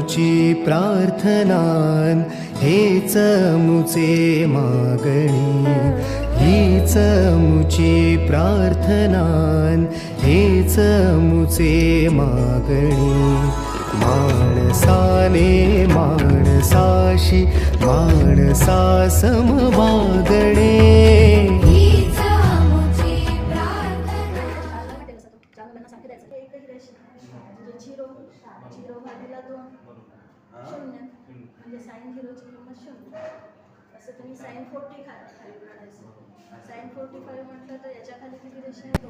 मुची प्रार्थनान हेच मुचे मागणी, हीच मुची प्रार्थनान हेच मुचे मागणी। माणसाने माणसाशी माणसा सम वागणे, साइन झिरोची किंमत 0. असं तुम्ही साइन 40 खाली काढायचं. साइन 45 म्हटलं तर याच्या खाली किती रेषा आहेत? 2.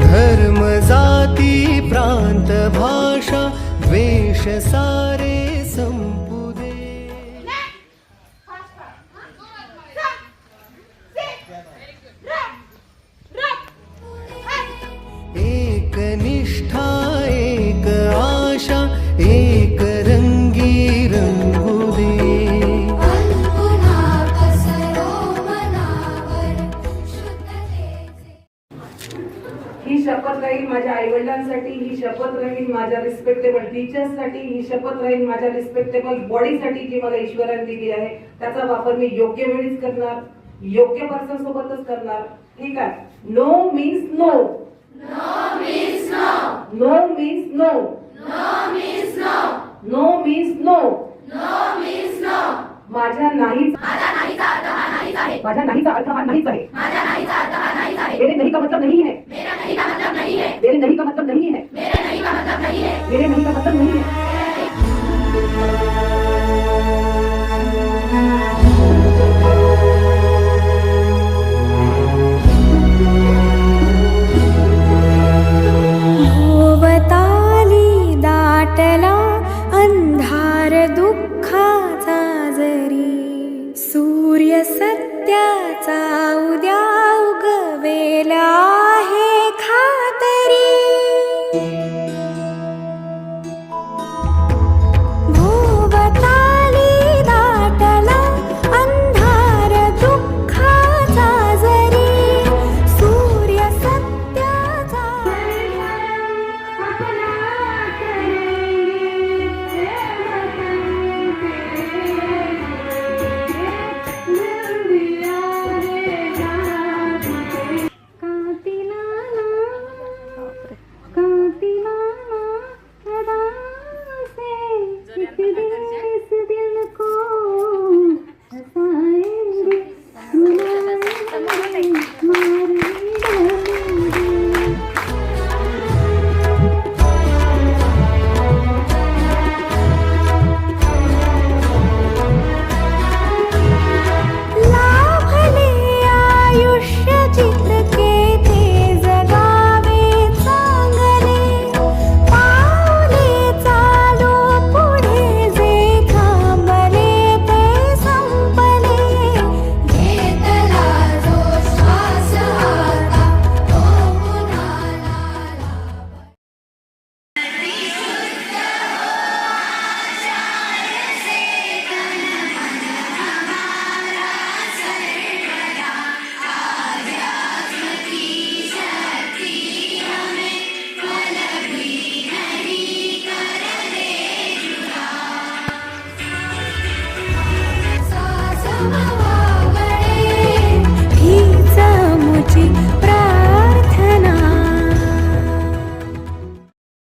धर्म जाती प्रांत भाषा द्वेष सारे संपू दे। एक निष्ठा एक आशा एक रंगी रंगू दे। ही शपथ राहील माझ्या आईवडिलांसाठी, ही शपथ राहील माझ्या रिस्पेक्टेबल टीचर्ससाठी, ही शपथ राहील माझ्या रिस्पेक्टेबल बॉडीसाठी जी मला ईश्वराने दिली आहे। त्याचा वापर मी योग्य वेळीच करणार, योग्य पर्सन सोबतच करणार। ठीक आहे? No means no, no means no, no means no, no means no, no means no, no means no. माझ्या नाहीच, माझ्या नाहीचा अर्थ हा नाहीच आहे, माझ्या नाहीचा अर्थ हा नाहीच आहे, माझ्या नाहीचा अर्थ हा नाहीच आहे। मेरे नहीं का मतलब नहीं है, मेरा नहीं का मतलब नहीं है, मेरे नहीं का मतलब नहीं है, मेरे नहीं का मतलब नहीं है, मेरे नहीं का मतलब नहीं है। भोवताली दाटला अंधार दुःखाचा जरी, सूर्य सत्याचा उद्या उगवेला आहे खातरी। भोवताली दाटला अंधार दुःखाचा जरी, सूर्य सत्याचा Mama.